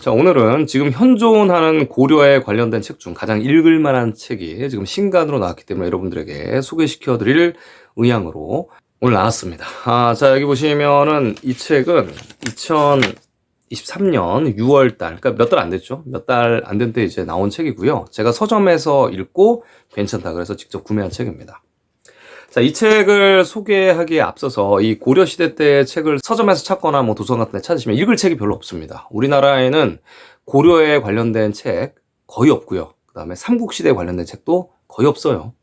자, 오늘은 지금 현존하는 고려에 관련된 책 중 가장 읽을 만한 책이 지금 신간으로 나왔기 때문에 여러분들에게 소개시켜 드릴 의향으로 오늘 나왔습니다. 자, 여기 보시면은 이 책은 2023년 6월 달, 그러니까 몇 달 안 됐죠? 몇 달 안 된 때 이제 나온 책이고요. 제가 서점에서 읽고 괜찮다 그래서 직접 구매한 책입니다. 자, 이 책을 소개하기에 앞서서 이 고려시대 때의 책을 서점에서 찾거나 뭐 도서관 같은 데 찾으시면 읽을 책이 별로 없습니다. 우리나라에는 고려에 관련된 책 거의 없고요. 그 다음에 삼국시대에 관련된 책도 거의 없어요.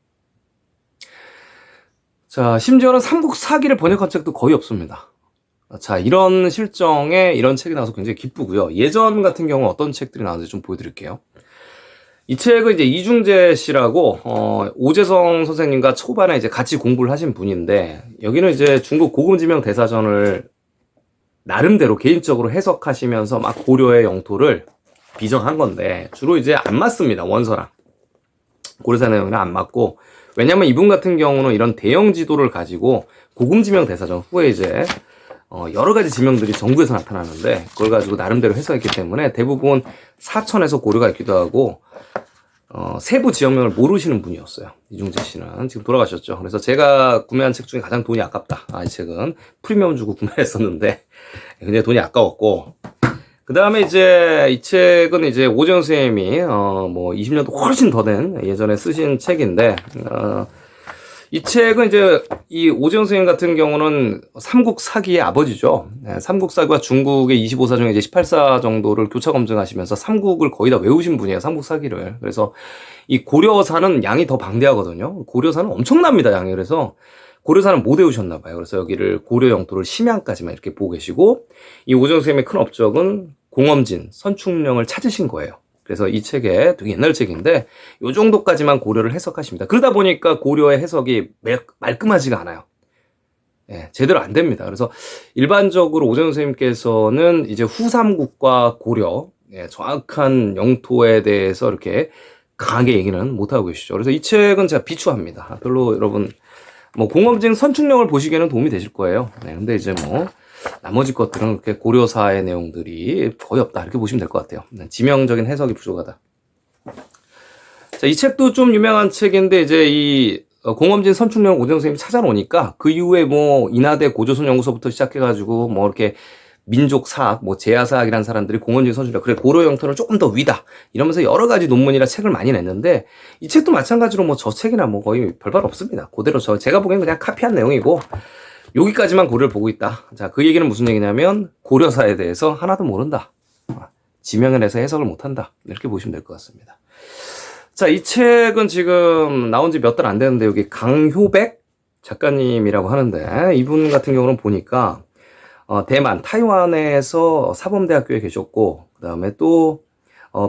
자, 심지어는 삼국사기를 번역한 책도 거의 없습니다. 자, 이런 실정에 이런 책이 나와서 굉장히 기쁘고요. 예전 같은 경우 어떤 책들이 나왔는지 좀 보여드릴게요. 이 책은 이제 이중재 씨라고 오재성 선생님과 초반에 이제 같이 공부를 하신 분인데, 여기는 이제 중국 고금지명 대사전을 나름대로 개인적으로 해석하시면서 막 고려의 영토를 비정한 건데, 주로 이제 안 맞습니다. 원서랑 고려사 내용이랑 안 맞고, 왜냐면 이분 같은 경우는 이런 대형 지도를 가지고 고금지명 대사전 후에 이제 여러 가지 지명들이 정부에서 나타나는데 그걸 가지고 나름대로 해석했기 때문에 대부분 사천에서 고려가 있기도 하고 세부 지역명을 모르시는 분이었어요. 이중재 씨는 지금 돌아가셨죠. 그래서 제가 구매한 책 중에 가장 돈이 아깝다. 이 책은 프리미엄 주고 구매했었는데 굉장히 돈이 아까웠고, 그 다음에 이제 이 책은 이제 오재훈 선생님이 뭐 20년도 훨씬 더 된 예전에 쓰신 책인데, 이 책은 이제 이 오재훈 선생님 같은 경우는 삼국사기의 아버지죠. 삼국사기와 중국의 25사 중에 이제 18사 정도를 교차 검증하시면서 삼국을 거의 다 외우신 분이에요. 삼국사기를. 그래서 이 고려사는 양이 더 방대하거든요. 고려사는 엄청납니다, 양이. 그래서 고려사는 못 외우셨나 봐요. 그래서 여기를 고려 영토를 심양까지만 이렇게 보고 계시고, 이 오재훈 선생님의 큰 업적은 공엄진, 선충령을 찾으신 거예요. 그래서 이 책에 되게 옛날 책인데 요 정도까지만 고려를 해석하십니다. 그러다 보니까 고려의 해석이 말끔하지가 않아요. 예, 제대로 안 됩니다. 그래서 일반적으로 오재훈 선생님께서는 이제 후삼국과 고려, 정확한 영토에 대해서 이렇게 강하게 얘기는 못하고 계시죠. 그래서 이 책은 제가 비추합니다. 별로 여러분 뭐 공엄진 선충령을 보시기에는 도움이 되실 거예요. 근데 이제 뭐 나머지 것들은 그렇게 고려사의 내용들이 거의 없다 이렇게 보시면 될 것 같아요. 지명적인 해석이 부족하다. 자, 이 책도 좀 유명한 책인데 이제 이 공엄진 선충령 오재훈 선생님이 찾아놓으니까 그 이후에 뭐 인하대 고조선 연구소부터 시작해가지고 뭐 이렇게 민족사학, 뭐 제야사학이라는 사람들이 공엄진 선충령, 그래 고려 영토는 조금 더 위다 이러면서 여러 가지 논문이나 책을 많이 냈는데, 이 책도 마찬가지로 뭐 저 책이나 뭐 거의 별발 없습니다. 그대로 제가 보기엔 그냥 카피한 내용이고 여기까지만 고려를 보고 있다. 자, 그 얘기는 무슨 얘기냐면 고려사에 대해서 하나도 모른다. 지명에 대해서 해석을 못한다. 이렇게 보시면 될 것 같습니다. 자, 이 책은 지금 나온 지 몇 달 안 되는데 여기 강효백 작가님이라고 하는데, 이분 같은 경우는 보니까 대만, 타이완에서 사범대학교에 계셨고, 그 다음에 또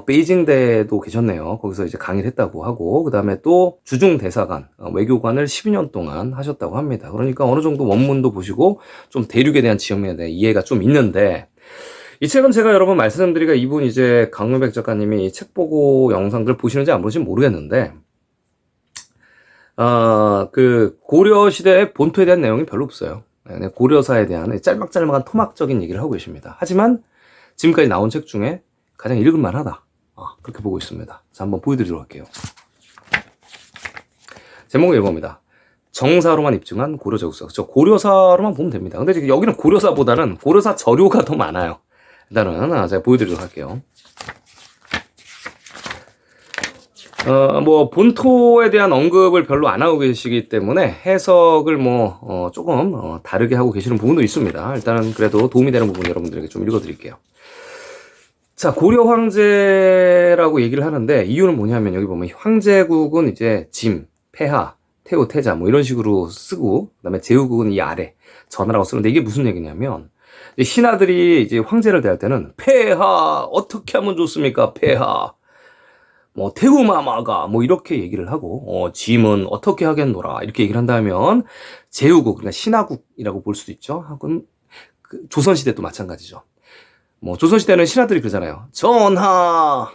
베이징대도 계셨네요. 거기서 이제 강의를 했다고 하고, 그 다음에 또 주중대사관, 외교관을 12년 동안 하셨다고 합니다. 그러니까 어느 정도 원문도 보시고 좀 대륙에 대한 지역면에 대한 이해가 좀 있는데, 이 책은 제가 여러 번 말씀드리니까 이분 이제 강효백 작가님이 이 책 보고 영상들 보시는지 안 보시는지 모르겠는데, 그 고려시대의 본토에 대한 내용이 별로 없어요. 고려사에 대한 짤막짤막한 토막적인 얘기를 하고 계십니다. 하지만 지금까지 나온 책 중에 가장 읽을만하다. 그렇게 보고 있습니다. 자, 한번 보여드리도록 할게요. 제목은 이겁니다. 정사로만 입증한 고려제국사. 저 고려사로만 보면 됩니다. 근데 지금 여기는 고려사보다는 고려사 저료가 더 많아요. 일단은 제가 보여드리도록 할게요. 뭐 본토에 대한 언급을 별로 안 하고 계시기 때문에 해석을 뭐 조금 다르게 하고 계시는 부분도 있습니다. 일단은 그래도 도움이 되는 부분 여러분들에게 좀 읽어드릴게요. 자, 고려 황제라고 얘기를 하는데 이유는 뭐냐면 여기 보면 황제국은 이제 짐, 폐하, 태우, 태자 뭐 이런 식으로 쓰고, 그다음에 제후국은 이 아래 전하라고 쓰는데, 이게 무슨 얘기냐면 신하들이 이제 황제를 대할 때는 폐하 어떻게 하면 좋습니까? 폐하 뭐 태우마마가 뭐 이렇게 얘기를 하고, 짐은 어떻게 하겠노라 이렇게 얘기를 한다면 제후국, 그러니까 신하국이라고 볼 수도 있죠. 하고는 그 조선시대도 마찬가지죠. 뭐 조선시대는 신하들이 그러잖아요. 전하,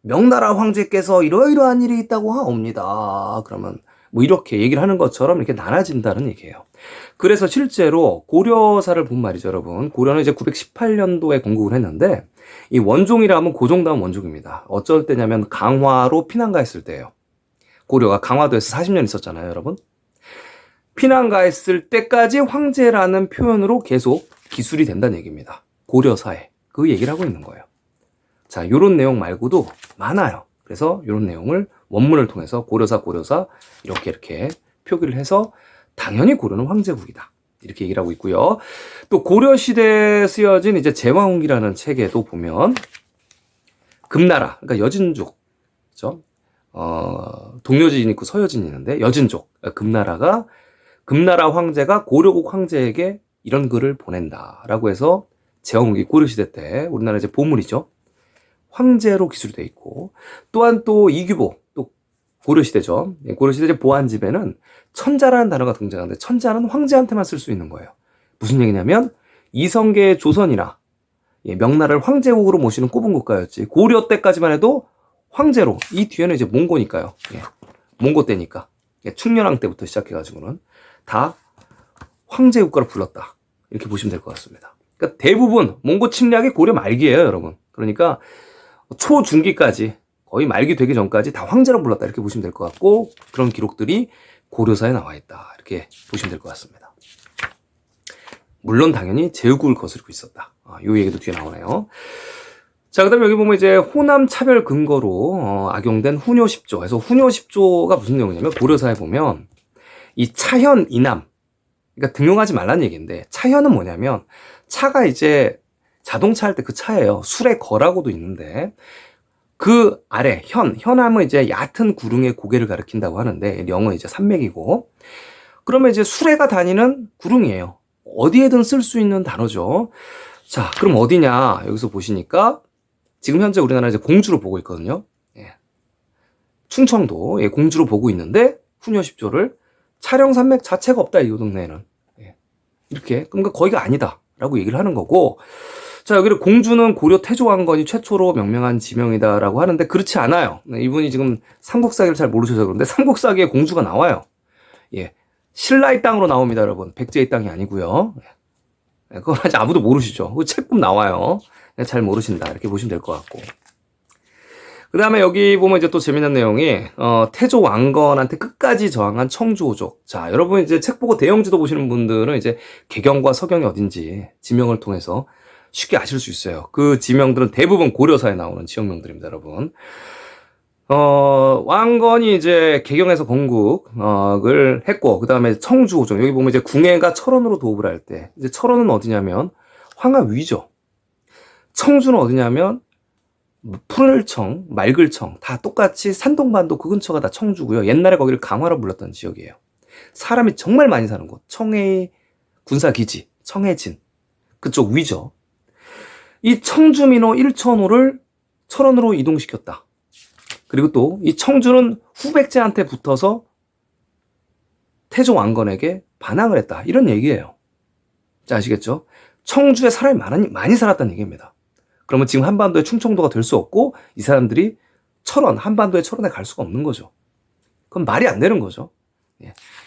명나라 황제께서 이러이러한 일이 있다고 하옵니다. 그러면 뭐 이렇게 얘기를 하는 것처럼 이렇게 나눠진다는 얘기예요. 그래서 실제로 고려사를 본 말이죠, 여러분. 고려는 이제 918년도에 건국을 했는데 이 원종이라면 고종다운 원종입니다. 어쩔 때냐면 강화로 피난가 했을 때예요. 고려가 강화도에서 40년 있었잖아요, 여러분. 피난가 했을 때까지 황제라는 표현으로 계속 기술이 된다는 얘기입니다. 고려사에. 그 얘기를 하고 있는 거예요. 자, 요런 내용 말고도 많아요. 그래서 요런 내용을 원문을 통해서 고려사 이렇게 표기를 해서 당연히 고려는 황제국이다. 이렇게 얘기를 하고 있고요. 또 고려시대에 쓰여진 이제 제왕홍기라는 책에도 보면 금나라, 그러니까 여진족, 그죠? 동여진이 있고 서여진이 있는데 여진족, 금나라 황제가 고려국 황제에게 이런 글을 보낸다라고 해서 제왕홍기 고려시대 때 우리나라 이제 보물이죠. 황제로 기술되어 있고 또한 또 이규보 또 고려시대죠. 고려시대 이제 보안집에는 천자라는 단어가 등장하는데 천자는 황제한테만 쓸 수 있는 거예요. 무슨 얘기냐면 이성계의 조선이나 명나라를 황제국으로 모시는 꼽은 국가였지. 고려 때까지만 해도 황제로 이 뒤에는 이제 몽고니까요. 몽고 때니까 충렬왕 때부터 시작해가지고는 다 황제 국가로 불렀다. 이렇게 보시면 될 것 같습니다. 그러니까 대부분 몽고 침략이 고려 말기예요, 여러분. 그러니까 초중기까지 거의 말기 되기 전까지 다 황제로 불렀다 이렇게 보시면 될 것 같고 그런 기록들이 고려사에 나와 있다 이렇게 보시면 될 것 같습니다. 물론 당연히 제후국을 거스르고 있었다. 이 얘기도 뒤에 나오네요. 자, 그다음에 여기 보면 이제 호남 차별 근거로 악용된 훈요 10조. 그래서 훈요 10조가 무슨 내용이냐면 고려사에 보면 이 차현 이남, 그러니까 등용하지 말라는 얘기인데 차현은 뭐냐면 차가 이제 자동차 할 때 그 차예요. 술의 거라고도 있는데 그 아래 현함은 이제 얕은 구릉의 고개를 가리킨다고 하는데 영은 이제 산맥이고 그러면 이제 수레가 다니는 구릉이에요. 어디에든 쓸 수 있는 단어죠. 자, 그럼 어디냐? 여기서 보시니까 지금 현재 우리나라 이제 공주로 보고 있거든요. 충청도 공주로 보고 있는데 훈요 10조를 차령 산맥 자체가 없다 이 동네에는 이렇게 그러니까 거기가 아니다라고 얘기를 하는 거고. 자, 여기를 공주는 고려 태조왕건이 최초로 명명한 지명이다라고 하는데 그렇지 않아요. 이분이 지금 삼국사기를 잘 모르셔서 그런데 삼국사기에 공주가 나와요. 신라의 땅으로 나옵니다, 여러분. 백제의 땅이 아니고요. 그건 아직 아무도 모르시죠. 그 책վում 나와요. 잘 모르신다 이렇게 보시면 될 것 같고. 그 다음에 여기 보면 이제 또 재밌는 내용이 태조왕건한테 끝까지 저항한 청주호족. 자, 여러분 이제 책 보고 대영지도 보시는 분들은 이제 개경과 서경이 어딘지 지명을 통해서 쉽게 아실 수 있어요. 그 지명들은 대부분 고려사에 나오는 지역명들입니다, 여러분. 왕건이 이제 개경에서 건국을 했고, 그 다음에 청주호종. 여기 보면 이제 궁예가 철원으로 도읍을 할 때, 이제 철원은 어디냐면 황하 위죠. 청주는 어디냐면 푸를청, 맑을청 다 똑같이 산동반도 그 근처가 다 청주고요. 옛날에 거기를 강화로 불렀던 지역이에요. 사람이 정말 많이 사는 곳. 청해의 군사기지, 청해진 그쪽 위죠. 이 청주민호 1,000호를 철원으로 이동시켰다. 그리고 또 이 청주는 후백제한테 붙어서 태조왕건에게 반항을 했다. 이런 얘기예요. 자, 아시겠죠? 청주에 사람이 많이 살았다는 얘기입니다. 그러면 지금 한반도의 충청도가 될 수 없고 이 사람들이 한반도의 철원에 갈 수가 없는 거죠. 그건 말이 안 되는 거죠.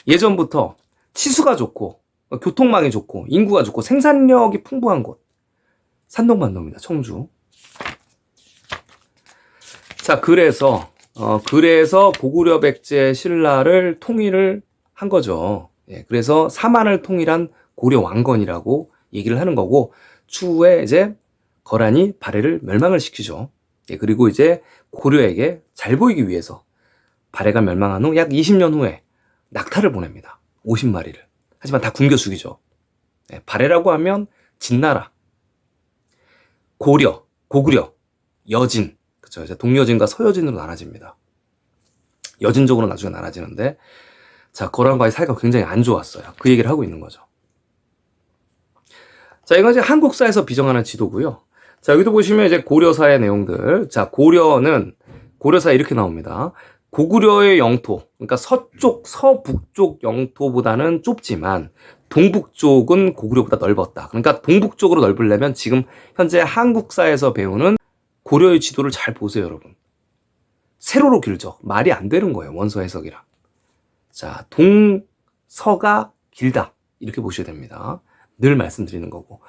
예전부터 치수가 좋고 교통망이 좋고 인구가 좋고 생산력이 풍부한 곳. 산동반도입니다. 청주. 자, 그래서 고구려 백제 신라를 통일을 한 거죠. 그래서 사만을 통일한 고려 왕건이라고 얘기를 하는 거고 추후에 이제 거란이 발해를 멸망을 시키죠. 그리고 이제 고려에게 잘 보이기 위해서 발해가 멸망한 후 약 20년 후에 낙타를 보냅니다. 50마리를. 하지만 다 굶겨 죽이죠. 발해라고 하면 진나라, 고구려, 여진, 그쵸. 이제 동여진과 서여진으로 나눠집니다. 여진족으로 나중에 나눠지는데, 자, 거란과의 사이가 굉장히 안 좋았어요. 그 얘기를 하고 있는 거죠. 자, 이건 이제 한국사에서 비정하는 지도고요. 자, 여기도 보시면 이제 고려사의 내용들. 자, 고려사에 이렇게 나옵니다. 고구려의 영토, 그러니까 서북쪽 영토보다는 좁지만 동북쪽은 고구려보다 넓었다. 그러니까 동북쪽으로 넓으려면 지금 현재 한국사에서 배우는 고려의 지도를 잘 보세요, 여러분. 세로로 길죠. 말이 안 되는 거예요, 원서 해석이랑. 자, 동서가 길다. 이렇게 보셔야 됩니다. 늘 말씀드리는 거고.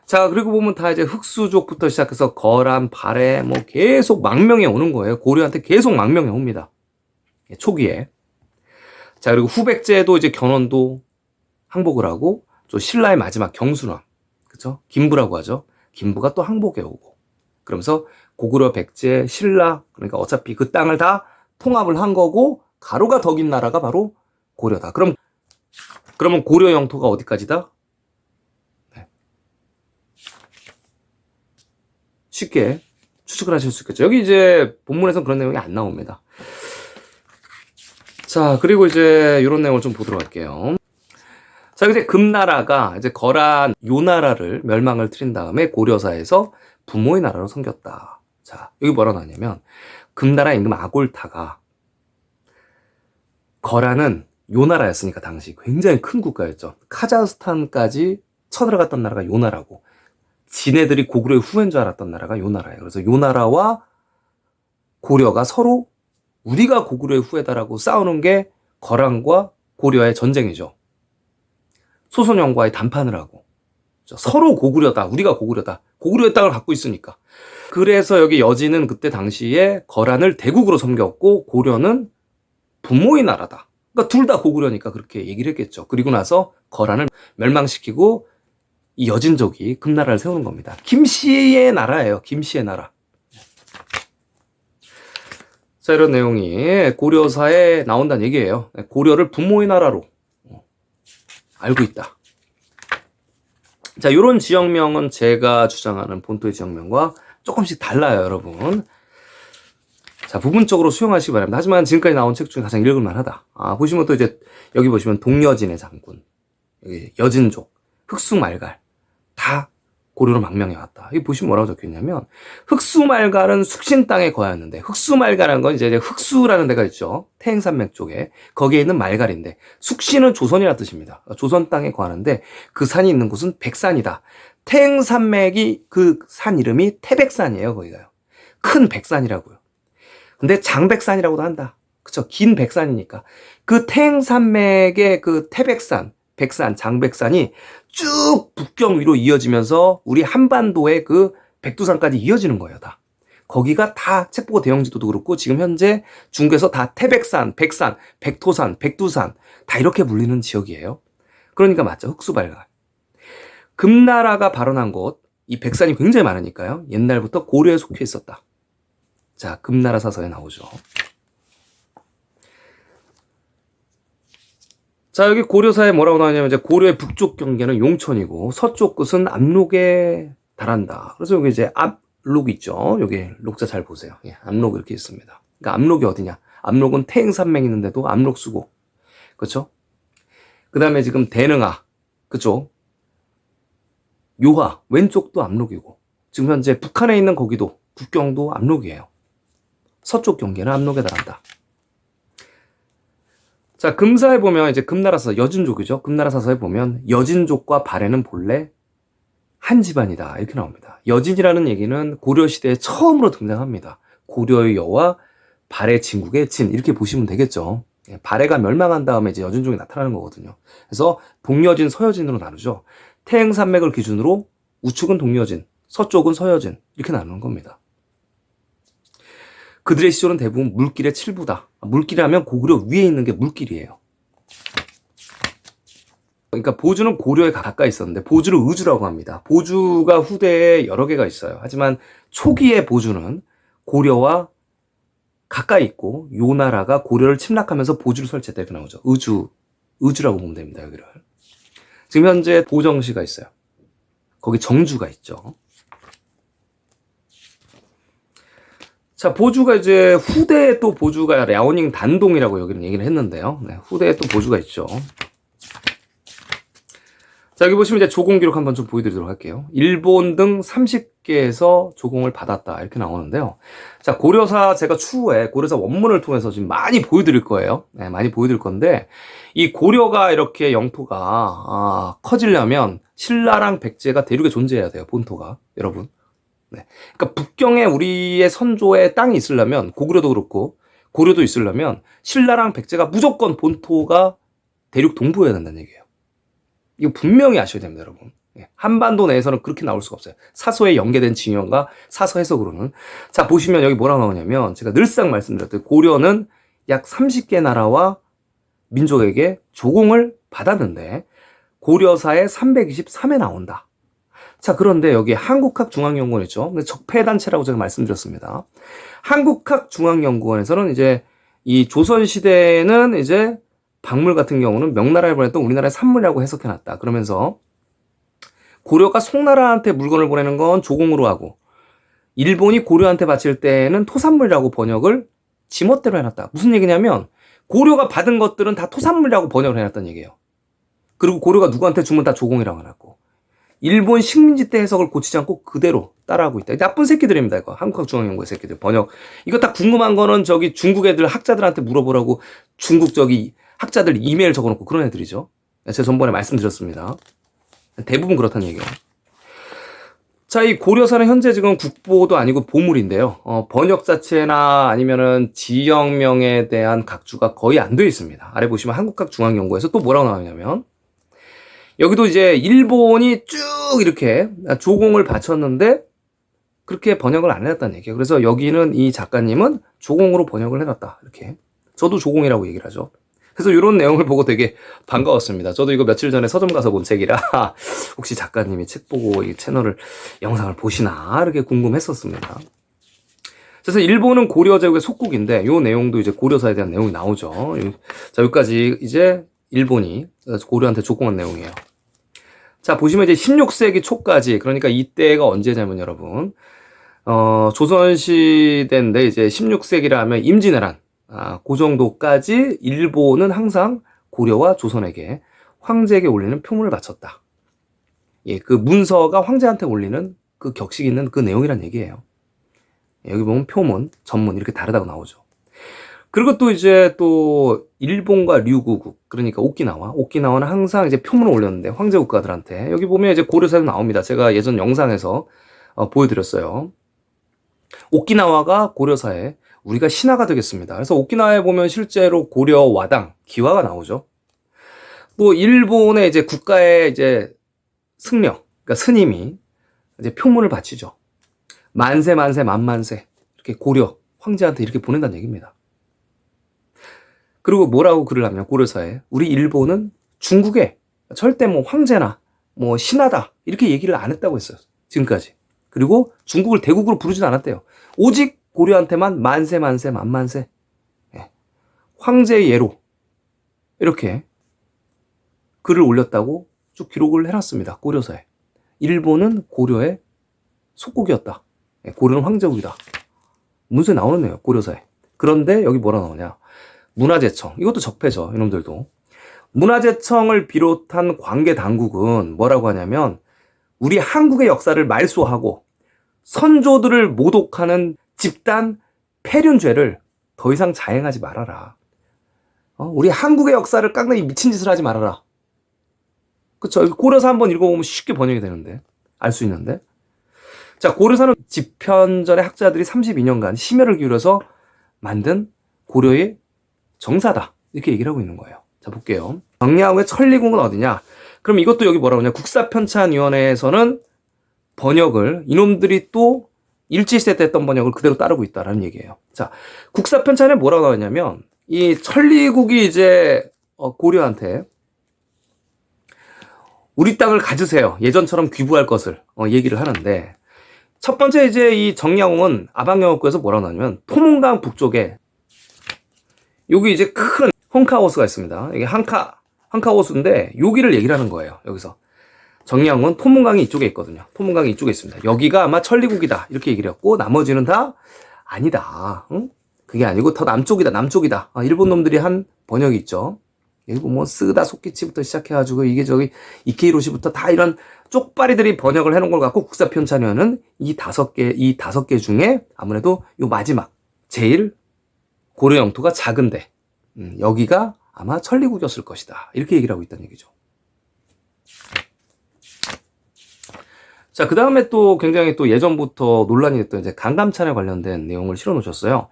자, 그리고 보면 다 이제 흑수족부터 시작해서 거란, 발해, 뭐 계속 망명해 오는 거예요. 고려한테 계속 망명해 옵니다. 초기에. 자, 그리고 후백제도 이제 견훤도 항복을 하고, 또 신라의 마지막 경순왕, 그쵸? 김부라고 하죠. 김부가 또 항복해 오고. 그러면서 고구려, 백제, 신라, 그러니까 어차피 그 땅을 다 통합을 한 거고, 가로가 더 긴 나라가 바로 고려다. 그러면 고려 영토가 어디까지다? 네. 쉽게 추측을 하실 수 있겠죠. 여기 이제 본문에서는 그런 내용이 안 나옵니다. 자, 그리고 이제 이런 내용을 좀 보도록 할게요. 자, 이제 금나라가 이제 거란 요나라를 멸망을 트린 다음에 고려사에서 부모의 나라로 섬겼다. 자, 여기 뭐라 나왔냐면 금나라 임금 아골타가 거란은 요나라였으니까 당시 굉장히 큰 국가였죠. 카자흐스탄까지 쳐들어갔던 나라가 요나라고, 지네들이 고구려의 후예인 줄 알았던 나라가 요나라예요. 그래서 요나라와 고려가 서로 우리가 고구려의 후예다라고 싸우는 게 거란과 고려의 전쟁이죠. 소선영과의 담판을 하고, 서로 고구려다, 우리가 고구려다, 고구려의 땅을 갖고 있으니까. 그래서 여기 여진은 그때 당시에 거란을 대국으로 섬겼고 고려는 부모의 나라다. 그러니까 둘 다 고구려니까 그렇게 얘기를 했겠죠. 그리고 나서 거란을 멸망시키고 이 여진족이 금나라를 세우는 겁니다. 김씨의 나라예요. 김씨의 나라. 자, 이런 내용이 고려사에 나온다는 얘기예요. 고려를 부모의 나라로 알고 있다. 자, 이런 지역명은 제가 주장하는 본토의 지역명과 조금씩 달라요, 여러분. 자, 부분적으로 수용하시기 바랍니다. 하지만 지금까지 나온 책 중에 가장 읽을만하다. 보시면 또 이제 여기 보시면 동여진의 장군, 여기 여진족, 흑수말갈 다 고려로 망명해 왔다. 여기 보시면 뭐라고 적혀 있냐면 흑수말갈은 숙신 땅에 거하였는데, 흑수말갈은 건 이제 흑수라는 데가 있죠. 태행산맥 쪽에 거기에 있는 말갈인데, 숙신은 조선이라는 뜻입니다. 조선 땅에 거하는데 그 산이 있는 곳은 백산이다. 태행산맥이 그 산 이름이 태백산이에요. 거기가요. 큰 백산이라고요. 근데 장백산이라고도 한다. 그쵸? 긴 백산이니까. 그 태행산맥의 그 태백산, 백산, 장백산이 쭉 북경 위로 이어지면서 우리 한반도의 그 백두산까지 이어지는 거예요, 다. 거기가 다 책보고 대형지도도 그렇고 지금 현재 중국에서 다 태백산, 백산, 백토산, 백두산 다 이렇게 불리는 지역이에요. 그러니까 맞죠. 흑수발갈. 금나라가 발원한 곳, 이 백산이 굉장히 많으니까요. 옛날부터 고려에 속해 있었다. 자, 금나라 사서에 나오죠. 자, 여기 고려사에 뭐라고 나오냐면 이제 고려의 북쪽 경계는 용천이고 서쪽 끝은 압록에 달한다. 그래서 여기 이제 압록 있죠. 여기 녹자 잘 보세요. 예, 압록 이렇게 있습니다. 그러니까 압록이 어디냐? 압록은 태행산맥 있는데도 압록수고, 그렇죠? 그 다음에 지금 대능하 그쪽, 요하 왼쪽도 압록이고, 지금 현재 북한에 있는 거기도 국경도 압록이에요. 서쪽 경계는 압록에 달한다. 자, 금사에 보면 이제 금나라사 여진족이죠. 금나라사서에 보면 여진족과 발해는 본래 한 집안이다 이렇게 나옵니다. 여진이라는 얘기는 고려 시대에 처음으로 등장합니다. 고려의 여와 발해 진국의 진 이렇게 보시면 되겠죠. 발해가 멸망한 다음에 이제 여진족이 나타나는 거거든요. 그래서 동여진, 서여진으로 나누죠. 태행산맥을 기준으로 우측은 동여진, 서쪽은 서여진 이렇게 나누는 겁니다. 그들의 시조는 대부분 물길의 칠부다. 물길이라면 고구려 위에 있는 게 물길이에요. 그러니까 보주는 고려에 가까이 있었는데 보주를 의주라고 합니다. 보주가 후대에 여러 개가 있어요. 하지만 초기의 보주는 고려와 가까이 있고 요나라가 고려를 침략하면서 보주를 설치했다 이렇게 나오죠. 의주라고 보면 됩니다. 여기를. 지금 현재 보정시가 있어요. 거기 정주가 있죠. 자, 보주가 이제 후대에 또 보주가 랴오닝 단동이라고 여기는 얘기를 했는데요. 네, 후대에 또 보주가 있죠. 자, 여기 보시면 이제 조공 기록 한번 좀 보여드리도록 할게요. 일본 등 30개에서 조공을 받았다 이렇게 나오는데요. 자, 고려사 제가 추후에 고려사 원문을 통해서 지금 많이 보여드릴 거예요. 네, 많이 보여드릴 건데 이 고려가 이렇게 영토가 커지려면 신라랑 백제가 대륙에 존재해야 돼요. 본토가 여러분. 네. 그러니까 북경에 우리의 선조의 땅이 있으려면 고구려도 그렇고 고려도 있으려면 신라랑 백제가 무조건 본토가 대륙 동부여야 된다는 얘기예요. 이거 분명히 아셔야 됩니다, 여러분. 한반도 내에서는 그렇게 나올 수가 없어요. 사서에 연계된 징현과 사서 해석으로는. 자, 보시면 여기 뭐라고 나오냐면, 제가 늘상 말씀드렸듯 고려는 약 30개 나라와 민족에게 조공을 받았는데 고려사에 323에 나온다. 자, 그런데 여기 한국학중앙연구원 있죠. 적폐단체라고 제가 말씀드렸습니다. 한국학중앙연구원에서는 이제 이 조선시대에는 이제 박물 같은 경우는 명나라에 보냈던 우리나라의 산물이라고 해석해놨다. 그러면서 고려가 송나라한테 물건을 보내는 건 조공으로 하고 일본이 고려한테 바칠 때는 토산물이라고 번역을 지멋대로 해놨다. 무슨 얘기냐면 고려가 받은 것들은 다 토산물이라고 번역을 해놨다는 얘기예요. 그리고 고려가 누구한테 주면 다 조공이라고 해놨고 일본 식민지 때 해석을 고치지 않고 그대로 따라하고 있다. 나쁜 새끼들입니다. 이거 한국학중앙연구원 새끼들 번역. 이거 딱 궁금한 거는 저기 중국 애들 학자들한테 물어보라고 중국 저기 학자들 이메일 적어놓고 그런 애들이죠. 제가 전번에 말씀드렸습니다. 대부분 그렇다는 얘기예요. 자, 이 고려사는 현재 지금 국보도 아니고 보물인데요. 번역 자체나 아니면은 지역명에 대한 각주가 거의 안 되어 있습니다. 아래 보시면 한국학중앙연구원에서 또 뭐라고 나오냐면 여기도 이제 일본이 쭉 이렇게 조공을 바쳤는데 그렇게 번역을 안 해놨다는 얘기예요. 그래서 여기는 이 작가님은 조공으로 번역을 해놨다. 이렇게. 저도 조공이라고 얘기를 하죠. 그래서 이런 내용을 보고 되게 반가웠습니다. 저도 이거 며칠 전에 서점 가서 본 책이라 혹시 작가님이 책 보고 이 채널을 영상을 보시나 이렇게 궁금했었습니다. 그래서 일본은 고려 제국의 속국인데 이 내용도 이제 고려사에 대한 내용이 나오죠. 자, 여기까지 이제 일본이 고려한테 조공한 내용이에요. 자, 보시면 이제 16세기 초까지, 그러니까 이때가 언제냐면 여러분, 조선시대인데 이제 16세기라 하면 임진왜란, 그 정도까지 일본은 항상 고려와 조선에게 황제에게 올리는 표문을 바쳤다. 예, 그 문서가 황제한테 올리는 그 격식 있는 그 내용이란 얘기예요. 여기 보면 표문, 전문 이렇게 다르다고 나오죠. 그리고 또 이제 또 일본과 류구국, 그러니까 오키나와는 항상 이제 표문을 올렸는데 황제 국가들한테 여기 보면 이제 고려사에도 나옵니다. 제가 예전 영상에서 보여드렸어요. 오키나와가 고려사에 우리가 신하가 되겠습니다. 그래서 오키나와에 보면 실제로 고려 와당, 기와가 나오죠. 또 일본의 이제 국가의 이제 승려, 그러니까 스님이 이제 표문을 바치죠. 만세, 만세, 만만세. 이렇게 고려 황제한테 이렇게 보낸다는 얘기입니다. 그리고 뭐라고 글을 하면 고려사에 우리 일본은 중국에 절대 뭐 황제나 뭐 신하다 이렇게 얘기를 안 했다고 했어요. 지금까지. 그리고 중국을 대국으로 부르진 않았대요. 오직 고려한테만 만세 만세 만만세. 예. 황제의 예로 이렇게 글을 올렸다고 쭉 기록을 해놨습니다. 고려사에. 일본은 고려의 속국이었다. 예. 고려는 황제국이다. 문서에 나오는 내용 고려사에. 그런데 여기 뭐라 나오냐. 문화재청, 이것도 적폐죠. 이놈들도. 문화재청을 비롯한 관계 당국은 뭐라고 하냐면 우리 한국의 역사를 말소하고 선조들을 모독하는 집단 폐륜죄를 더 이상 자행하지 말아라. 우리 한국의 역사를 깎는 이 미친 짓을 하지 말아라. 그쵸? 고려사 한번 읽어보면 쉽게 번역이 되는데, 알 수 있는데. 자, 고려사는 집현전의 학자들이 32년간 심혈을 기울여서 만든 고려의 정사다. 이렇게 얘기를 하고 있는 거예요. 자, 볼게요. 정리하고의 천리궁은 어디냐? 그럼 이것도 여기 뭐라고 하냐? 국사편찬위원회에서는 번역을, 이놈들이 또 일제시대 때 했던 번역을 그대로 따르고 있다라는 얘기예요. 자, 국사편찬에 뭐라고 나왔냐면, 이 천리국이 이제, 고려한테, 우리 땅을 가지세요. 예전처럼 귀부할 것을, 얘기를 하는데, 첫 번째 이제 이 정약용은 아방영업구에서 뭐라고 나왔냐면, 토문강 북쪽에, 여기 이제 큰 헝카호수가 있습니다. 이게 한카호수인데 여기를 얘기를 하는 거예요. 여기서 정량은 토문강이 이쪽에 있거든요. 토문강이 이쪽에 있습니다. 여기가 아마 천리국이다 이렇게 얘기를 했고 나머지는 다 아니다. 응? 그게 아니고 더 남쪽이다. 일본 놈들이 한 번역이 있죠. 여기 보면 쓰다 소키치부터 시작해가지고 이게 저기 이케이로시부터 다 이런 쪽발이들이 번역을 해놓은 걸 갖고 국사편찬위원은 이 다섯 개 중에 아무래도 요 마지막 제일 고려 영토가 작은데 여기가 아마 천리국이었을 것이다. 이렇게 얘기를 하고 있다는 얘기죠. 자, 그 다음에 또 굉장히 또 예전부터 논란이 됐던 이제 강감찬에 관련된 내용을 실어 놓으셨어요.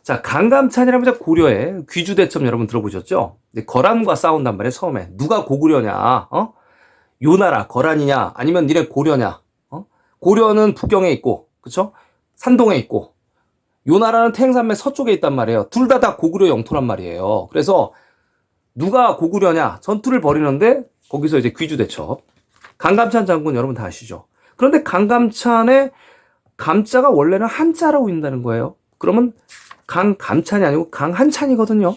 자, 강감찬이라면 이제 고려의 귀주대첩 여러분 들어보셨죠? 이제 거란과 싸운단 말이에요, 처음에. 누가 고구려냐, 요나라, 거란이냐, 아니면 니네 고려냐, 고려는 북경에 있고, 그쵸? 산동에 있고, 요나라는 태행산맥 서쪽에 있단 말이에요. 둘 다 고구려 영토란 말이에요. 그래서 누가 고구려냐, 전투를 벌이는데, 거기서 이제 귀주대첩. 강감찬 장군 여러분 다 아시죠? 그런데 강감찬의 감자가 원래는 한자라고 있다는 거예요. 그러면 강감찬이 아니고 강한찬이거든요.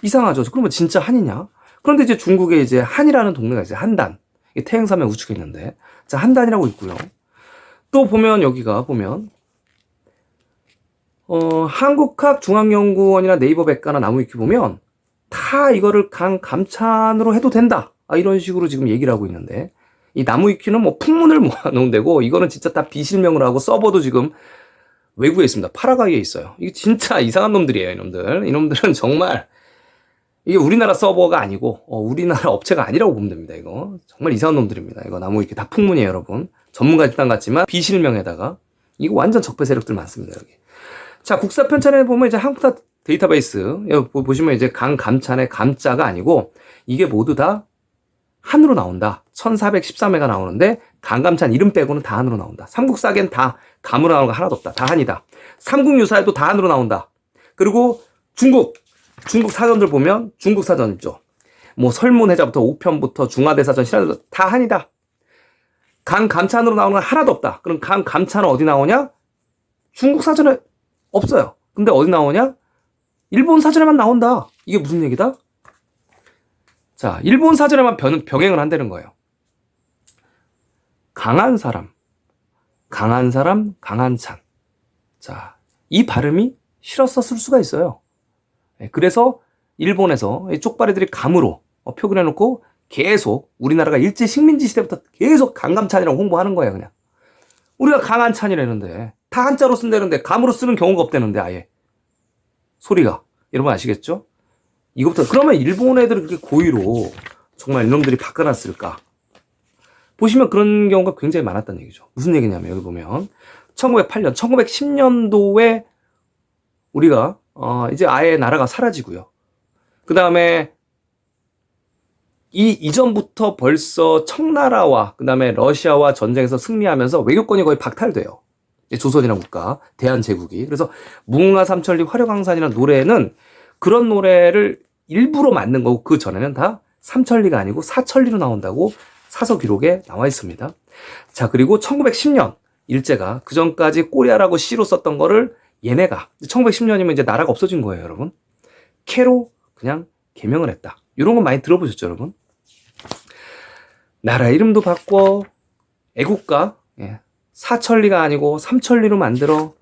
이상하죠? 그러면 진짜 한이냐? 그런데 이제 중국에 이제 한이라는 동네가 있어요. 한단. 태행산맥 우측에 있는데. 자, 한단이라고 있고요. 또 보면 여기가 보면 한국학중앙연구원이나 네이버 백과나 나무위키 보면 다 이거를 강감찬으로 해도 된다. 이런 식으로 지금 얘기를 하고 있는데 이 나무위키는 뭐 풍문을 모아놓은 데고 이거는 진짜 다 비실명을 하고 서버도 지금 외국에 있습니다. 파라과이에 있어요. 이게 진짜 이상한 놈들이에요, 이놈들. 이놈들은 정말 이게 우리나라 서버가 아니고 우리나라 업체가 아니라고 보면 됩니다. 이거 정말 이상한 놈들입니다. 이거 나무위키 다 풍문이에요, 여러분. 전문가 집단 같지만 비실명에다가 이거 완전 적폐 세력들 많습니다, 여기. 자, 국사 편찬에 보면 이제 한국사 데이터베이스 여기 보시면 이제 강감찬의 감자가 아니고 이게 모두 다 한으로 나온다. 1413회가 나오는데 강감찬 이름 빼고는 다 한으로 나온다. 삼국사기엔 다 감으로 나오는 거 하나도 없다. 다 한이다. 삼국유사에도 다 한으로 나온다. 그리고 중국 사전들 보면 중국 사전 있죠. 뭐 설문해자부터 우편부터 중화대사전 신화대사전 다 한이다. 강감찬으로 나오는 건 하나도 없다. 그럼 강감찬은 어디 나오냐? 중국 사전에 없어요. 근데 어디 나오냐? 일본 사전에만 나온다. 이게 무슨 얘기다? 자, 일본 사전에만 병행을 한다는 거예요. 강한 사람, 강한찬. 자, 이 발음이 싫었었을 수가 있어요. 그래서 일본에서 쪽발이들이 감으로 표기해놓고 계속 우리나라가 일제 식민지 시대부터 계속 강감찬이라고 홍보하는 거예요, 그냥. 우리가 강한찬이라는데 다 한자로 쓴다는데 감으로 쓰는 경우가 없다는데 아예. 소리가. 여러분 아시겠죠? 이것부터 그러면 일본 애들이 그렇게 고의로 정말 이놈들이 바꿔놨을까? 보시면 그런 경우가 굉장히 많았다는 얘기죠. 무슨 얘기냐면 여기 보면 1908년, 1910년도에 우리가 이제 아예 나라가 사라지고요. 그 다음에 이전부터 벌써 청나라와 그 다음에 러시아와 전쟁에서 승리하면서 외교권이 거의 박탈돼요. 조선이라는 국가, 대한제국이. 그래서 무궁화 삼천리 화려강산이라는 노래는 그런 노래를 일부러 만든 거고 그 전에는 다 삼천리가 아니고 사천리로 나온다고 사서 기록에 나와 있습니다. 자, 그리고 1910년 일제가 그 전까지 꼬리아라고 시로 썼던 거를 얘네가 1910년이면 이제 나라가 없어진 거예요, 여러분. 캐로 그냥 개명을 했다. 이런 거 많이 들어보셨죠, 여러분? 나라 이름도 바꿔 애국가 사천리가 아니고 삼천리로 만들어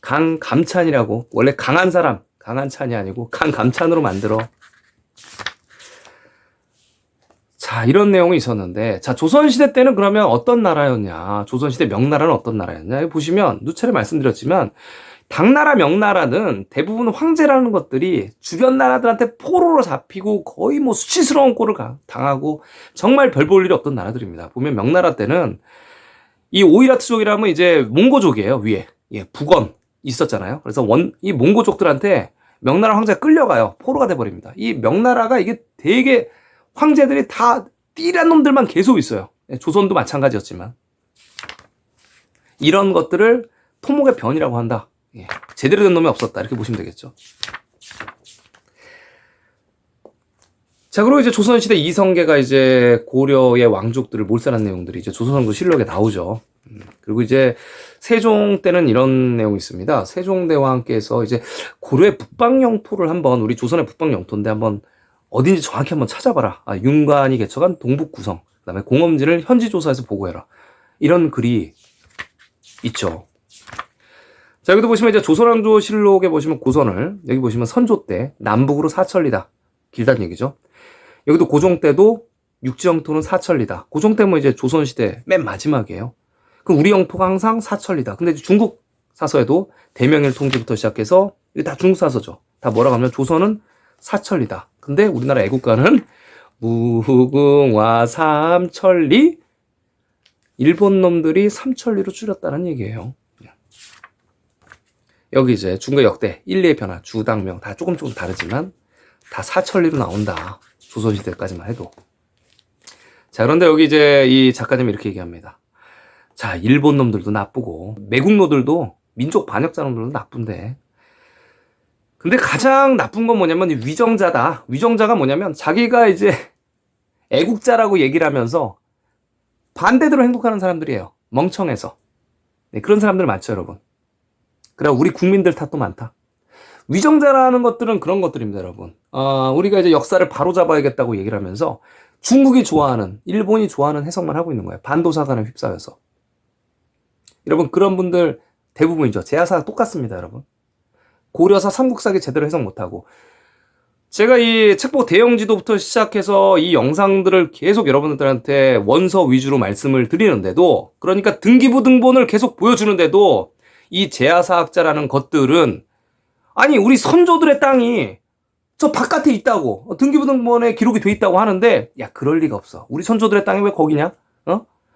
강감찬이라고 원래 강한 사람 강한찬이 아니고 강감찬으로 만들어. 자, 이런 내용이 있었는데 자, 조선시대 때는 그러면 어떤 나라였냐, 조선시대 명나라는 어떤 나라였냐, 여기 보시면 누차례 말씀드렸지만 당나라 명나라는 대부분 황제라는 것들이 주변 나라들한테 포로로 잡히고 거의 뭐 수치스러운 꼴을 당하고 정말 별 볼 일이 없던 나라들입니다. 보면 명나라 때는 이 오이라트족이라면 이제 몽고족이에요, 위에. 북원 있었잖아요. 그래서 이 몽고족들한테 명나라 황제가 끌려가요. 포로가 돼버립니다. 이 명나라가 이게 되게 황제들이 다 띠란 놈들만 계속 있어요. 조선도 마찬가지였지만. 이런 것들을 토목의 변이라고 한다. 제대로 된 놈이 없었다. 이렇게 보시면 되겠죠. 자, 그리고 이제 조선시대 이성계가 이제 고려의 왕족들을 몰살한 내용들이 이제 조선왕조실록에 나오죠. 그리고 이제 세종 때는 이런 내용이 있습니다. 세종대왕께서 이제 고려의 북방 영토를 한번, 우리 조선의 북방 영토인데 한번 어딘지 정확히 한번 찾아봐라. 윤관이 개척한 동북 구성, 그다음에 공엄지를 현지 조사해서 보고해라. 이런 글이 있죠. 자, 여기도 보시면 이제 조선왕조실록에 보시면 고선을, 여기 보시면 선조 때 남북으로 사천리다. 길다는 얘기죠. 여기도 고종 때도 육지 영토는 사천리다. 고종 때면 이제 조선시대 맨 마지막이에요. 그럼 우리 영토가 항상 사천리다. 근데 중국 사서에도 대명일 통지부터 시작해서 이게 다 중국 사서죠. 다 뭐라고 하면 조선은 사천리다. 근데 우리나라 애국가는 무궁화 삼천리, 일본 놈들이 삼천리로 줄였다는 얘기예요. 여기 이제 중국 역대 1, 2의 변화, 주당명 다 조금 다르지만 다 사천리로 나온다. 조선시대까지만 해도. 자, 그런데 여기 이제 이 작가님이 이렇게 얘기합니다. 자, 일본 놈들도 나쁘고 매국노들도 민족 반역자 놈들도 나쁜데, 근데 가장 나쁜 건 뭐냐면 위정자다. 위정자가 뭐냐면 자기가 이제 애국자라고 얘기를 하면서 반대대로 행동하는 사람들이에요. 멍청해서. 네, 그런 사람들 많죠, 여러분. 그래, 우리 국민들 탓도 많다. 위정자라는 것들은 그런 것들입니다, 여러분. 우리가 이제 역사를 바로잡아야겠다고 얘기를 하면서 중국이 좋아하는, 일본이 좋아하는 해석만 하고 있는 거예요. 반도사관에 휩싸여서. 여러분, 그런 분들 대부분이죠. 제야사가 똑같습니다, 여러분. 고려사 삼국사기 제대로 해석 못하고. 제가 이 책보 대형지도부터 시작해서 이 영상들을 계속 여러분들한테 원서 위주로 말씀을 드리는데도, 그러니까 등기부 등본을 계속 보여주는데도 이 제야사학자라는 것들은, 아니 우리 선조들의 땅이 저 바깥에 있다고, 등기부 등본에 기록이 돼 있다고 하는데, 야 그럴 리가 없어. 우리 선조들의 땅이 왜 거기냐?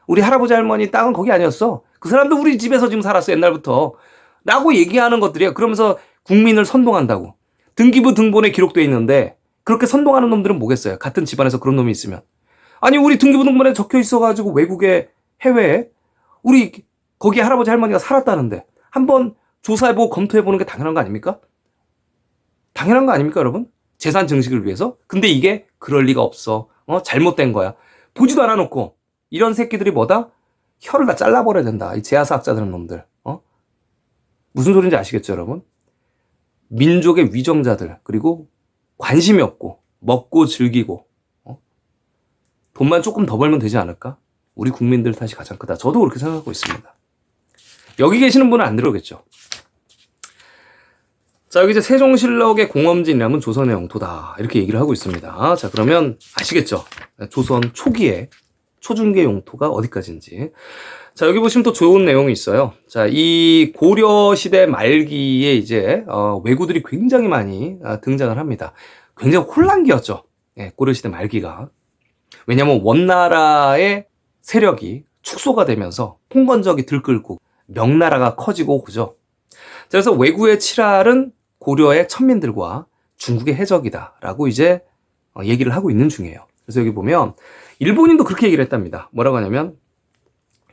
우리 할아버지 할머니 땅은 거기 아니었어. 그 사람도 우리 집에서 지금 살았어, 옛날부터 라고 얘기하는 것들이에요. 그러면서 국민을 선동한다고. 등기부 등본에 기록돼 있는데 그렇게 선동하는 놈들은 뭐겠어요? 같은 집안에서 그런 놈이 있으면. 아니 우리 등기부 등본에 적혀 있어가지고 외국에, 해외에 우리 거기 할아버지 할머니가 살았다는데 한번 조사해보고 검토해보는 게 당연한 거 아닙니까? 당연한 거 아닙니까, 여러분? 재산 증식을 위해서? 근데 이게 그럴 리가 없어. 잘못된 거야. 보지도 않아놓고. 이런 새끼들이 뭐다? 혀를 다 잘라버려야 된다. 이 제야사학자들은 놈들. 무슨 소리인지 아시겠죠, 여러분? 민족의 위정자들, 그리고 관심이 없고 먹고 즐기고 돈만 조금 더 벌면 되지 않을까? 우리 국민들 탓이 가장 크다. 저도 그렇게 생각하고 있습니다. 여기 계시는 분은 안 들어오겠죠. 자, 여기 이제 세종실록의 공엄진이라면 조선의 영토다, 이렇게 얘기를 하고 있습니다. 자, 그러면 아시겠죠? 조선 초기에 초중계 영토가 어디까지인지. 자, 여기 보시면 또 좋은 내용이 있어요. 자, 이 고려 시대 말기에 이제 왜구들이 굉장히 많이 등장을 합니다. 굉장히 혼란기였죠. 네, 고려 시대 말기가. 왜냐면 원나라의 세력이 축소가 되면서 홍건적이 들끓고 명나라가 커지고, 그죠? 그래서 왜구의 칠할은 고려의 천민들과 중국의 해적이다라고 이제 얘기를 하고 있는 중이에요. 그래서 여기 보면 일본인도 그렇게 얘기를 했답니다. 뭐라고 하냐면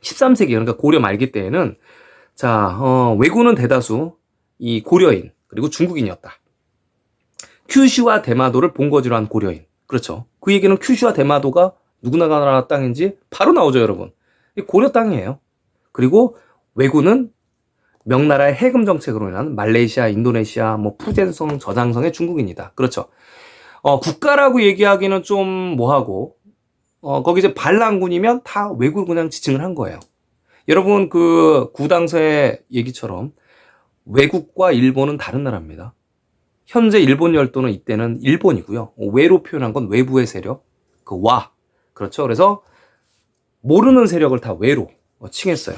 13세기, 그러니까 고려 말기 때에는, 자, 왜구는 대다수 이 고려인 그리고 중국인이었다. 큐슈와 대마도를 본거지로 한 고려인. 그렇죠. 그 얘기는 큐슈와 대마도가 누구나 나라 땅인지 바로 나오죠, 여러분. 이 고려 땅이에요. 그리고 왜구는 명나라의 해금 정책으로 인한 말레이시아, 인도네시아, 뭐 푸젠성, 저장성의 중국인이다. 그렇죠. 국가라고 얘기하기는 좀 뭐하고, 거기 이제 반란군이면 다 왜구를 그냥 지칭을 한 거예요. 여러분, 그 구당서의 얘기처럼 외국과 일본은 다른 나라입니다. 현재 일본 열도는 이때는 일본이고요. 외로 표현한 건 외부의 세력, 그 와. 그렇죠. 그래서 모르는 세력을 다 외로 칭했어요.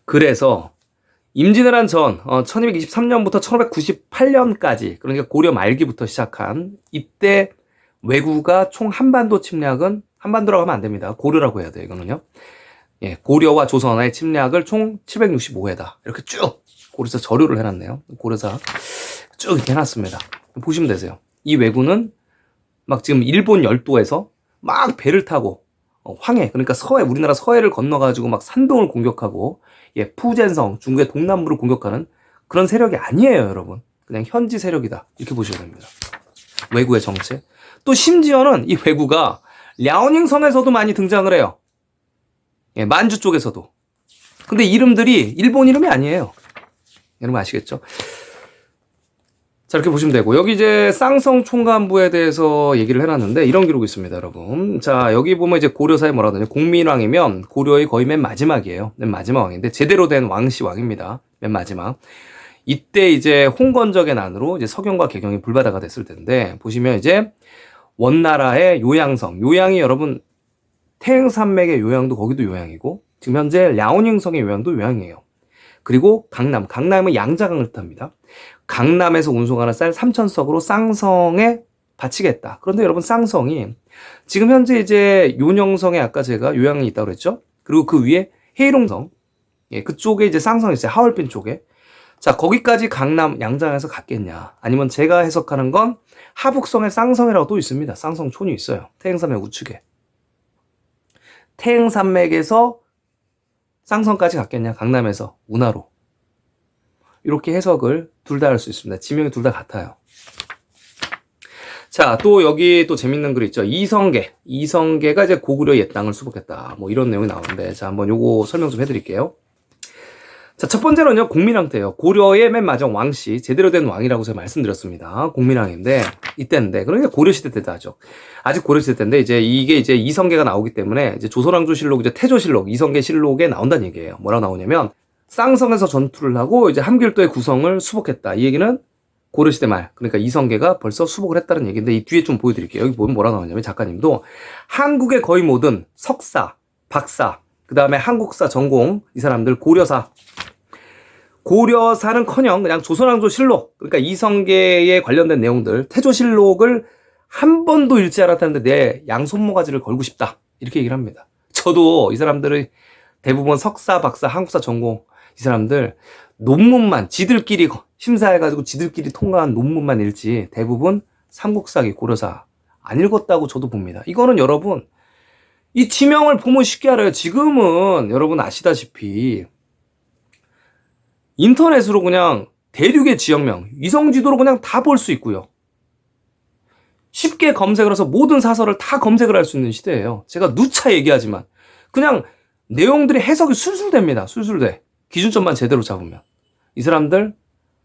그래서 임진왜란 전 1223년부터 1598년까지, 그러니까 고려 말기부터 시작한 이때 왜구가 총 한반도 침략은, 한반도라고 하면 안 됩니다. 고려라고 해야 돼요, 이거는요. 예, 고려와 조선의 침략을 총 765회다. 이렇게 쭉 고려사 저료를 해놨네요. 고려사 쭉 이렇게 해놨습니다. 보시면 되세요. 이 왜구는 막 지금 일본 열도에서 막 배를 타고 황해, 그러니까 서해, 우리나라 서해를 건너가지고 막 산동을 공격하고, 예, 푸젠성, 중국의 동남부를 공격하는 그런 세력이 아니에요, 여러분. 그냥 현지 세력이다, 이렇게 보셔야 됩니다. 왜구의 정체. 또 심지어는 이 왜구가 랴오닝 성에서도 많이 등장을 해요. 예, 만주 쪽에서도. 근데 이름들이 일본 이름이 아니에요. 여러분 아시겠죠? 자, 이렇게 보시면 되고, 여기 이제 쌍성 총관부에 대해서 얘기를 해놨는데 이런 기록이 있습니다, 여러분. 자, 여기 보면 이제 고려사에 뭐라고 하냐, 공민왕이면 고려의 거의 맨 마지막이에요. 맨 마지막 왕인데 제대로 된 왕씨 왕입니다. 맨 마지막. 이때 이제 홍건적의 난으로 이제 서경과 개경이 불바다가 됐을 텐데, 보시면 이제 원나라의 요양성, 요양이 여러분 태행산맥의 요양도 거기도 요양이고, 지금 현재 랴오닝성의 요양도 요양이에요. 그리고 강남은 양자강을 뜻합니다. 강남에서 운송하는 쌀 3,000석으로 쌍성에 바치겠다. 그런데 여러분, 쌍성이 지금 현재 이제 요녕성에 아까 제가 요양이 있다고 그랬죠? 그리고 그 위에 해롱성, 예, 그쪽에 이제 쌍성이 있어요. 하얼빈 쪽에. 자, 거기까지 강남 양장에서 갔겠냐? 아니면 제가 해석하는 건 하북성의 쌍성이라고 또 있습니다. 쌍성촌이 있어요. 태행산맥 우측에. 태행산맥에서 쌍성까지 갔겠냐? 강남에서 운하로. 이렇게 해석을 둘 다 할 수 있습니다. 지명이 둘 다 같아요. 자, 또 여기 또 재밌는 글 있죠. 이성계가 이제 고구려 옛 땅을 수복했다. 뭐 이런 내용이 나오는데, 자, 한번 요거 설명 좀 해드릴게요. 자, 첫 번째로는요, 공민왕 때요. 고려의 맨 마지막 왕씨, 제대로 된 왕이라고 제가 말씀드렸습니다. 공민왕인데, 이때인데, 그러니까 고려시대 때도 하죠. 아직 고려시대 때인데, 이게 이제 이성계가 나오기 때문에, 이제 조선왕조실록, 이제 태조실록, 이성계실록에 나온다는 얘기예요. 뭐라고 나오냐면, 쌍성에서 전투를 하고, 이제 함길도의 구성을 수복했다. 이 얘기는 고려시대 말, 그러니까 이성계가 벌써 수복을 했다는 얘기인데, 이 뒤에 좀 보여드릴게요. 여기 보면 뭐라고 나오냐면, 작가님도, 한국의 거의 모든 석사, 박사, 그 다음에 한국사 전공, 이 사람들 고려사는커녕 그냥 조선왕조실록, 그러니까 이성계에 관련된 내용들, 태조실록을 한 번도 읽지 않았다는데 내 양손모가지를 걸고 싶다. 이렇게 얘기를 합니다. 저도 이 사람들의 대부분 석사, 박사, 한국사 전공, 이 사람들 논문만 지들끼리 심사해가지고 지들끼리 통과한 논문만 읽지 대부분 삼국사기, 고려사 안 읽었다고 저도 봅니다. 이거는 여러분 이 지명을 보면 쉽게 알아요. 지금은 여러분 아시다시피 인터넷으로 그냥 대륙의 지역명, 위성지도로 그냥 다 볼 수 있고요. 쉽게 검색을 해서 모든 사설을 다 검색을 할 수 있는 시대예요. 제가 누차 얘기하지만 그냥 내용들이 해석이 술술됩니다. 술술돼. 기준점만 제대로 잡으면. 이 사람들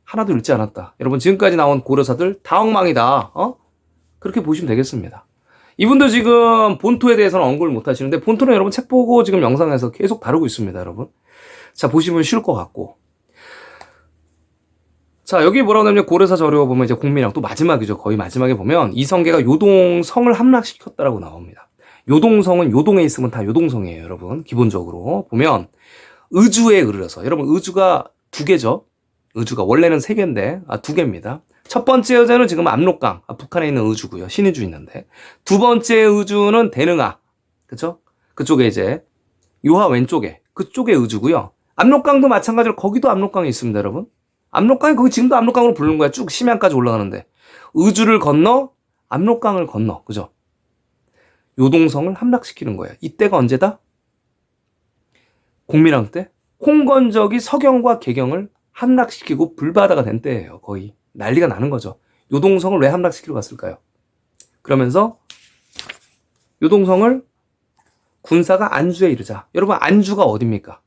하나도 읽지 않았다. 여러분 지금까지 나온 고려사들 다 엉망이다. 그렇게 보시면 되겠습니다. 이분들 지금 본토에 대해서는 언급을 못 하시는데 본토는 여러분 책 보고 지금 영상에서 계속 다루고 있습니다. 여러분. 자, 보시면 쉬울 것 같고. 자, 여기 뭐라고 하냐면 고려사 자료 보면 이제 공민왕 또 마지막이죠. 거의 마지막에 보면 이성계가 요동성을 함락시켰다라고 나옵니다. 요동성은 요동에 있으면 다 요동성이에요, 여러분. 기본적으로 보면 의주에 이르러서 여러분 의주가 두 개죠. 의주가 원래는 세 개인데 두 개입니다. 첫 번째 의주는 지금 압록강, 북한에 있는 의주고요. 신의주 있는데 두 번째 의주는 대능하, 그렇죠? 그쪽에 이제 요하 왼쪽에 그쪽에 의주고요. 압록강도 마찬가지로 거기도 압록강이 있습니다, 여러분. 압록강이 거기 지금도 압록강으로 부르는 거야. 쭉 심양까지 올라가는데 의주를 건너 압록강을 건너, 그죠? 요동성을 함락시키는 거예요. 이때가 언제다? 공민왕 때 홍건적이 서경과 개경을 함락시키고 불바다가 된 때예요. 거의 난리가 나는 거죠. 요동성을 왜 함락시키러 갔을까요? 그러면서 요동성을 군사가 안주에 이르자. 여러분 안주가 어디입니까?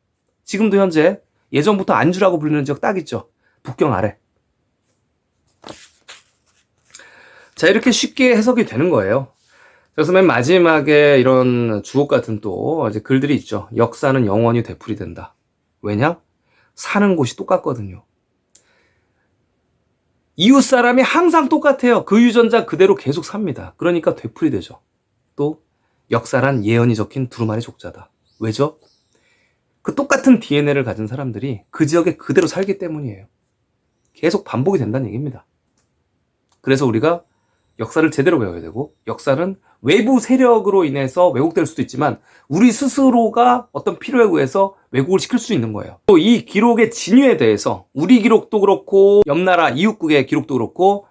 지금도 현재 예전부터 안주라고 불리는 지역 딱 있죠. 북경 아래. 자, 이렇게 쉽게 해석이 되는 거예요. 그래서 맨 마지막에 이런 주옥 같은 또 이제 글들이 있죠. 역사는 영원히 되풀이된다. 왜냐? 사는 곳이 똑같거든요. 이웃 사람이 항상 똑같아요. 그 유전자 그대로 계속 삽니다. 그러니까 되풀이되죠. 또 역사란 예언이 적힌 두루마리 족자다. 왜죠? 그 똑같은 DNA를 가진 사람들이 그 지역에 그대로 살기 때문이에요. 계속 반복이 된다는 얘기입니다. 그래서 우리가 역사를 제대로 배워야 되고 역사는 외부 세력으로 인해서 왜곡될 수도 있지만 우리 스스로가 어떤 필요에 의해서 왜곡을 시킬 수 있는 거예요. 또 이 기록의 진위에 대해서 우리 기록도 그렇고 옆나라 이웃국의 기록도 그렇고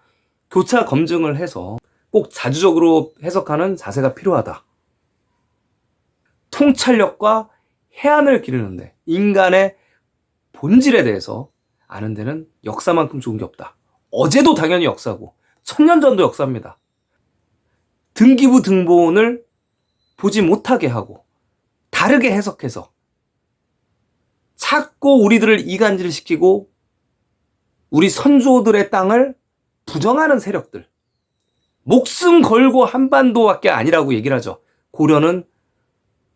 교차 검증을 해서 꼭 자주적으로 해석하는 자세가 필요하다. 통찰력과 해안을 기르는데 인간의 본질에 대해서 아는 데는 역사만큼 좋은 게 없다. 어제도 당연히 역사고 1000년 전도 역사입니다. 등기부 등본을 보지 못하게 하고 다르게 해석해서 자꾸 우리들을 이간질시키고 우리 선조들의 땅을 부정하는 세력들, 목숨 걸고 한반도밖에 아니라고 얘기를 하죠. 고려는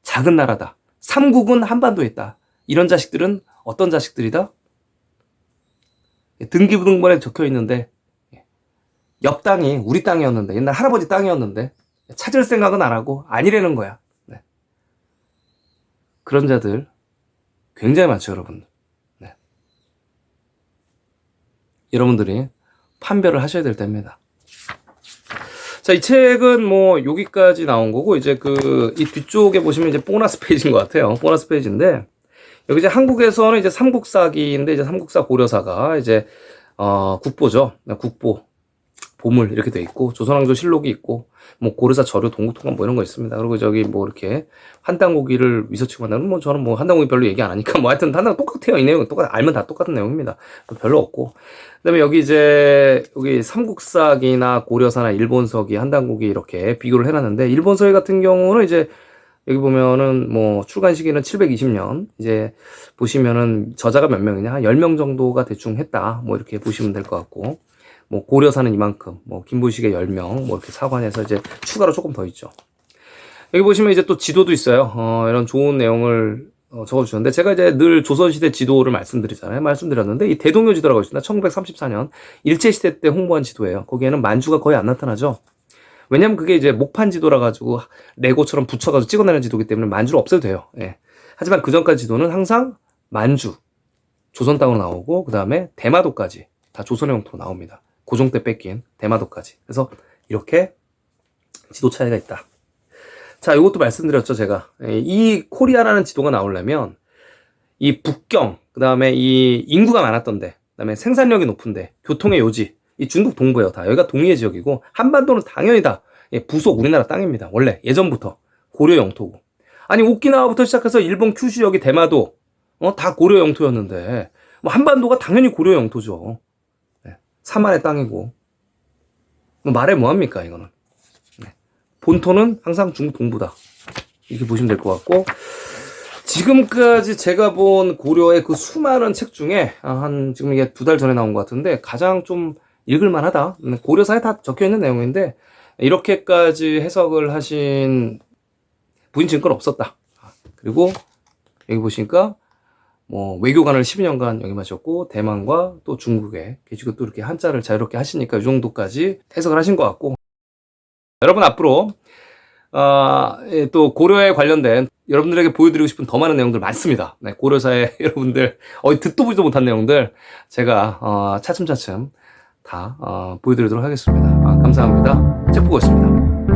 작은 나라다. 삼국은 한반도에 있다. 이런 자식들은 어떤 자식들이다? 등기부 등본에 적혀 있는데 옆 땅이 우리 땅이었는데 옛날 할아버지 땅이었는데 찾을 생각은 안 하고 아니라는 거야. 네. 그런 자들 굉장히 많죠, 여러분들. 네. 여러분들이 판별을 하셔야 될 때입니다. 자, 이 책은 뭐 여기까지 나온 거고 이제 이 뒤쪽에 보시면 이제 보너스 페이지인 것 같아요. 보너스 페이지인데 여기 이제 한국에서는 이제 삼국사기인데 이제 삼국사 고려사가 이제 국보죠. 국보, 보물 이렇게 돼 있고 조선왕조 실록이 있고 뭐 고려사 저료 동국통관 뭐 이런 거 있습니다. 그리고 저기 뭐 이렇게 한당고기를 위서치고 한다는 뭐 저는 뭐 한당고기 별로 얘기 안 하니까 뭐 하여튼 한당 똑같아요. 이 내용은 알면 다 똑같은 내용입니다. 별로 없고. 그다음에 여기 이제 여기 삼국사기나 고려사나 일본서기, 한당고기 이렇게 비교를 해놨는데 일본서기 같은 경우는 이제 여기 보면은 뭐 출간 시기는 720년. 이제 보시면은 저자가 몇 명이냐? 한 10명 정도가 대충 했다. 뭐 이렇게 보시면 될 것 같고. 뭐 고려사는 이만큼, 뭐 김부식의 10명, 뭐 이렇게 사관해서 이제 추가로 조금 더 있죠. 여기 보시면 이제 또 지도도 있어요. 이런 좋은 내용을 적어주셨는데 제가 이제 늘 조선시대 지도를 말씀드렸는데 이 대동요 지도라고 있습니다. 1934년 일제시대 때 홍보한 지도예요. 거기에는 만주가 거의 안 나타나죠. 왜냐면 그게 이제 목판 지도라 가지고 레고처럼 붙여가지고 찍어내는 지도기 때문에 만주를 없애도 돼요. 예. 하지만 그 전까지 지도는 항상 만주, 조선 땅으로 나오고 그 다음에 대마도까지 다 조선의 영토로 나옵니다. 고종 때 뺏긴 대마도까지. 그래서 이렇게 지도 차이가 있다. 자, 이것도 말씀드렸죠, 제가. 이 코리아라는 지도가 나오려면 이 북경, 그 다음에 이 인구가 많았던데, 그 다음에 생산력이 높은데, 교통의 요지, 이 중국 동부예요. 다 여기가 동의의 지역이고 한반도는 당연히 다 부속 우리나라 땅입니다. 원래 예전부터 고려 영토고. 아니 오키나와부터 시작해서 일본 큐슈 여기 대마도 다 고려 영토였는데 뭐 한반도가 당연히 고려 영토죠. 네. 사만의 땅이고 뭐 말해 뭐합니까 이거는. 네. 본토는 항상 중국 동부다. 이렇게 보시면 될 것 같고 지금까지 제가 본 고려의 그 수많은 책 중에 한 지금 이게 2달 전에 나온 것 같은데 가장 좀 읽을만하다. 고려사에 다 적혀있는 내용인데 이렇게까지 해석을 하신 부인 증권 없었다. 그리고 여기 보시니까 뭐 외교관을 12년간 역임하셨고 대만과 또 중국에 계시고 또 이렇게 한자를 자유롭게 하시니까 이 정도까지 해석을 하신 것 같고 여러분 앞으로 또 고려에 관련된 여러분들에게 보여드리고 싶은 더 많은 내용들 많습니다. 네, 고려사의 여러분들 듣도 보지도 못한 내용들 제가 차츰차츰 다 보여드리도록 하겠습니다. 감사합니다. 책 보고 있습니다.